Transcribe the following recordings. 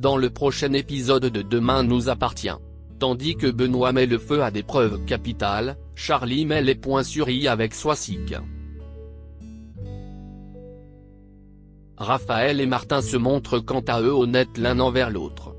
dans le prochain épisode de Demain nous appartient. Tandis que Benoît met le feu à des preuves capitales, Charlie met les points sur i avec Swasik. Raphaël et Martin se montrent quant à eux honnêtes l'un envers l'autre.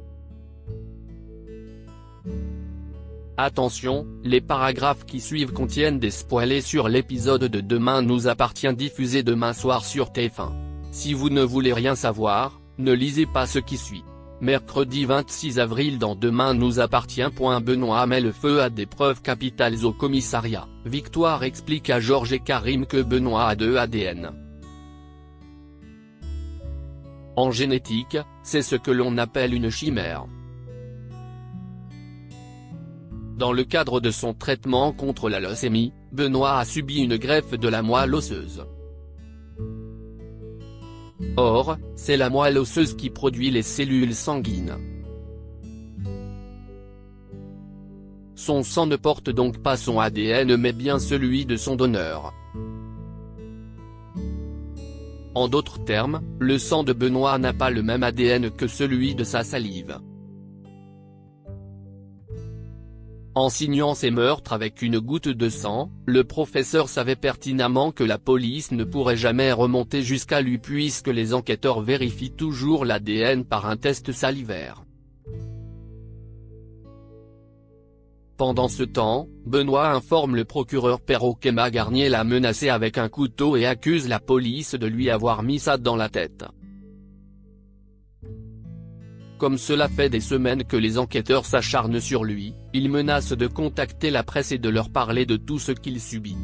Attention, les paragraphes qui suivent contiennent des spoilers sur l'épisode de Demain nous appartient diffusé demain soir sur TF1. Si vous ne voulez rien savoir, ne lisez pas ce qui suit. Mercredi 26 avril dans Demain nous appartient. Benoît met le feu à des preuves capitales au commissariat. Victoire explique à Georges et Karim que Benoît a 2 ADN. En génétique, c'est ce que l'on appelle une chimère. Dans le cadre de son traitement contre la leucémie, Benoît a subi une greffe de la moelle osseuse. Or, c'est la moelle osseuse qui produit les cellules sanguines. Son sang ne porte donc pas son ADN mais bien celui de son donneur. En d'autres termes, le sang de Benoît n'a pas le même ADN que celui de sa salive. En signant ces meurtres avec une goutte de sang, le professeur savait pertinemment que la police ne pourrait jamais remonter jusqu'à lui puisque les enquêteurs vérifient toujours l'ADN par un test salivaire. Pendant ce temps, Benoît informe le procureur Perrault qu'Emma Garnier l'a menacé avec un couteau et accuse la police de lui avoir mis ça dans la tête. Comme cela fait des semaines que les enquêteurs s'acharnent sur lui, il menace de contacter la presse et de leur parler de tout ce qu'il subit.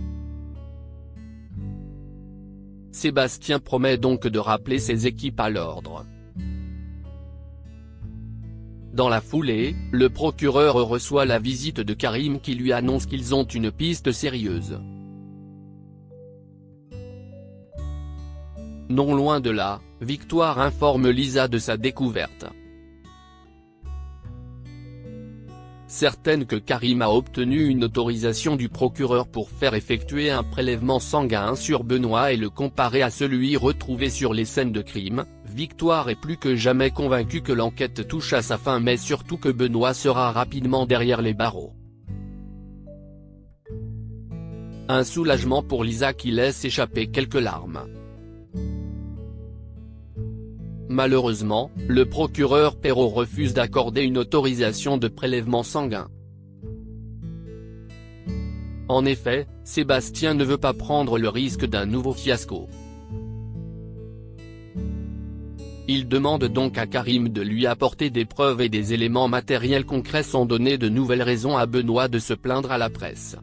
Sébastien promet donc de rappeler ses équipes à l'ordre. Dans la foulée, le procureur reçoit la visite de Karim qui lui annonce qu'ils ont une piste sérieuse. Non loin de là, Victoire informe Lisa de sa découverte. Certaine que Karim a obtenu une autorisation du procureur pour faire effectuer un prélèvement sanguin sur Benoît et le comparer à celui retrouvé sur les scènes de crime, Victoire est plus que jamais convaincue que l'enquête touche à sa fin mais surtout que Benoît sera rapidement derrière les barreaux. Un soulagement pour Lisa qui laisse échapper quelques larmes. Malheureusement, le procureur Perrault refuse d'accorder une autorisation de prélèvement sanguin. En effet, Sébastien ne veut pas prendre le risque d'un nouveau fiasco. Il demande donc à Karim de lui apporter des preuves et des éléments matériels concrets sans donner de nouvelles raisons à Benoît de se plaindre à la presse.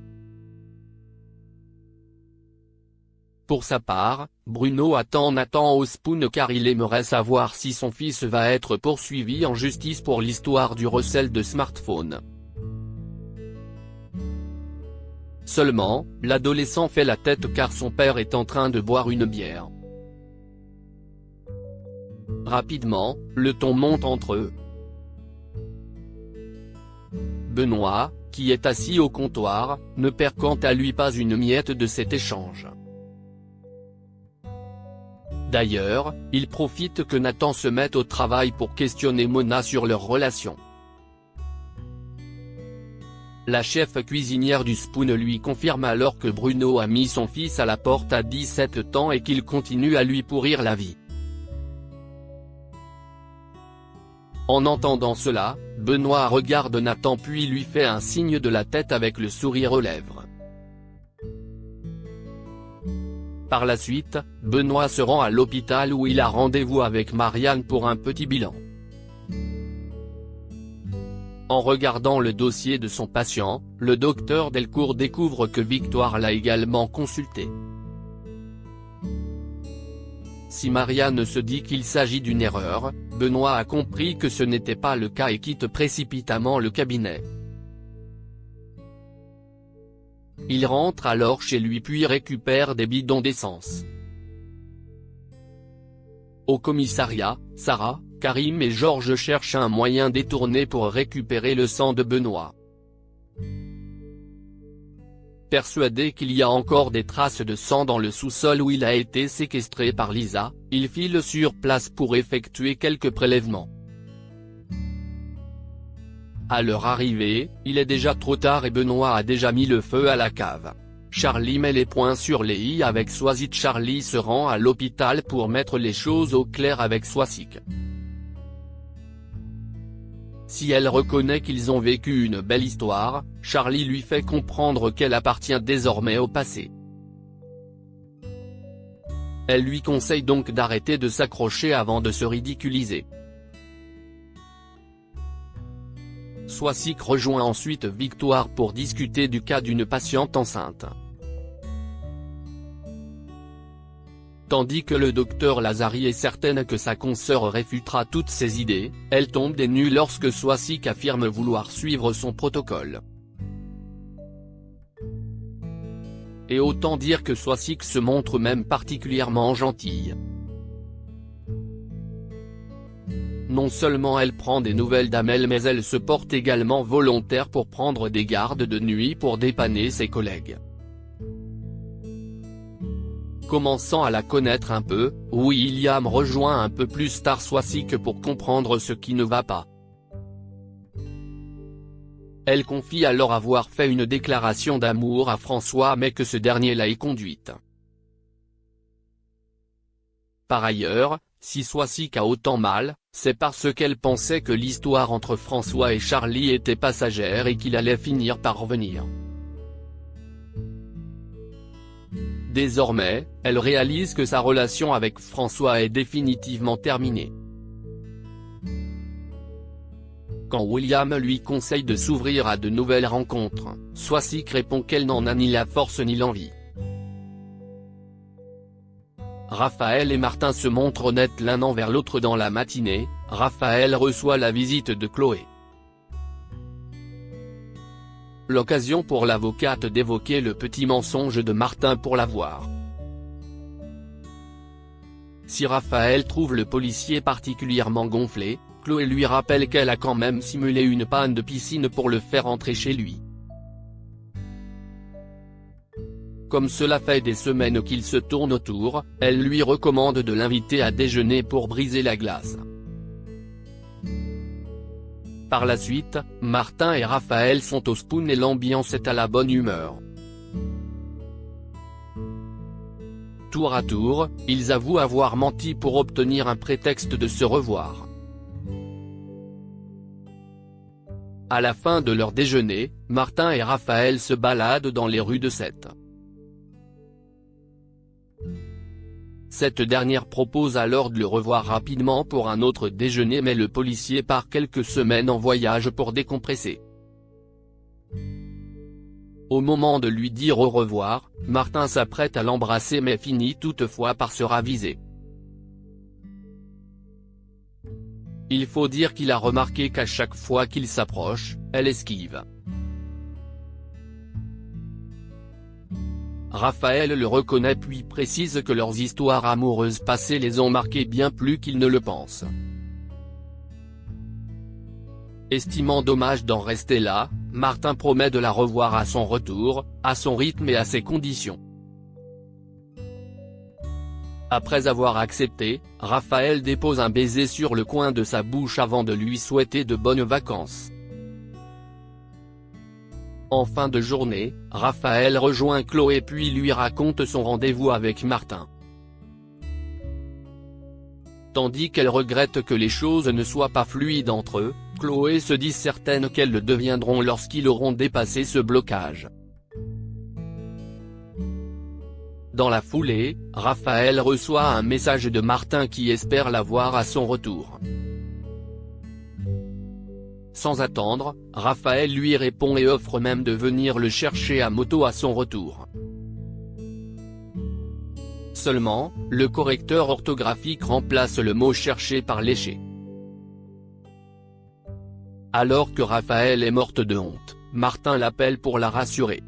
Pour sa part, Bruno attend Nathan au Spoon car il aimerait savoir si son fils va être poursuivi en justice pour l'histoire du recel de smartphone. Seulement, l'adolescent fait la tête car son père est en train de boire une bière. Rapidement, le ton monte entre eux. Benoît, qui est assis au comptoir, ne perd quant à lui pas une miette de cet échange. D'ailleurs, il profite que Nathan se mette au travail pour questionner Mona sur leur relation. La chef cuisinière du Spoon lui confirme alors que Bruno a mis son fils à la porte à 17 ans et qu'il continue à lui pourrir la vie. En entendant cela, Benoît regarde Nathan puis lui fait un signe de la tête avec le sourire aux lèvres. Par la suite, Benoît se rend à l'hôpital où il a rendez-vous avec Marianne pour un petit bilan. En regardant le dossier de son patient, le docteur Delcourt découvre que Victoire l'a également consulté. Si Marianne se dit qu'il s'agit d'une erreur, Benoît a compris que ce n'était pas le cas et quitte précipitamment le cabinet. Il rentre alors chez lui puis récupère des bidons d'essence. Au commissariat, Sarah, Karim et Georges cherchent un moyen détourné pour récupérer le sang de Benoît. Persuadé qu'il y a encore des traces de sang dans le sous-sol où il a été séquestré par Lisa, il file sur place pour effectuer quelques prélèvements. À leur arrivée, il est déjà trop tard et Benoît a déjà mis le feu à la cave. Charlie met les points sur les i avec Swazik. Charlie se rend à l'hôpital pour mettre les choses au clair avec Swazik. Si elle reconnaît qu'ils ont vécu une belle histoire, Charlie lui fait comprendre qu'elle appartient désormais au passé. Elle lui conseille donc d'arrêter de s'accrocher avant de se ridiculiser. Swazik rejoint ensuite Victoire pour discuter du cas d'une patiente enceinte. Tandis que le docteur Lazari est certaine que sa consoeur réfutera toutes ses idées, elle tombe des nues lorsque Swazik affirme vouloir suivre son protocole. Et autant dire que Swazik se montre même particulièrement gentille. Non seulement elle prend des nouvelles d'Amel mais elle se porte également volontaire pour prendre des gardes de nuit pour dépanner ses collègues. Commençant à la connaître un peu, William rejoint un peu plus tard Swazik pour comprendre ce qui ne va pas. Elle confie alors avoir fait une déclaration d'amour à François mais que ce dernier l'a éconduite. Par ailleurs, si Swazik a autant mal, c'est parce qu'elle pensait que l'histoire entre François et Charlie était passagère et qu'il allait finir par revenir. Désormais, elle réalise que sa relation avec François est définitivement terminée. Quand William lui conseille de s'ouvrir à de nouvelles rencontres, Swazik répond qu'elle n'en a ni la force ni l'envie. Raphaël et Martin se montrent honnêtes l'un envers l'autre dans la matinée. Raphaël reçoit la visite de Chloé. L'occasion pour l'avocate d'évoquer le petit mensonge de Martin pour la voir. Si Raphaël trouve le policier particulièrement gonflé, Chloé lui rappelle qu'elle a quand même simulé une panne de piscine pour le faire entrer chez lui. Comme cela fait des semaines qu'ils se tournent autour, elle lui recommande de l'inviter à déjeuner pour briser la glace. Par la suite, Martin et Raphaël sont au spoon et l'ambiance est à la bonne humeur. Tour à tour, ils avouent avoir menti pour obtenir un prétexte de se revoir. À la fin de leur déjeuner, Martin et Raphaël se baladent dans les rues de Sète. Cette dernière propose alors de le revoir rapidement pour un autre déjeuner mais le policier part quelques semaines en voyage pour décompresser. Au moment de lui dire au revoir, Martin s'apprête à l'embrasser mais finit toutefois par se raviser. Il faut dire qu'il a remarqué qu'à chaque fois qu'il s'approche, elle esquive. Raphaël le reconnaît puis précise que leurs histoires amoureuses passées les ont marqués bien plus qu'ils ne le pensent. Estimant dommage d'en rester là, Martin promet de la revoir à son retour, à son rythme et à ses conditions. Après avoir accepté, Raphaël dépose un baiser sur le coin de sa bouche avant de lui souhaiter de bonnes vacances. En fin de journée, Raphaël rejoint Chloé puis lui raconte son rendez-vous avec Martin. Tandis qu'elle regrette que les choses ne soient pas fluides entre eux, Chloé se dit certaine qu'elles le deviendront lorsqu'ils auront dépassé ce blocage. Dans la foulée, Raphaël reçoit un message de Martin qui espère la voir à son retour. Sans attendre, Raphaël lui répond et offre même de venir le chercher à moto à son retour. Seulement, le correcteur orthographique remplace le mot cherché par léché. Alors que Raphaël est morte de honte, Martin l'appelle pour la rassurer.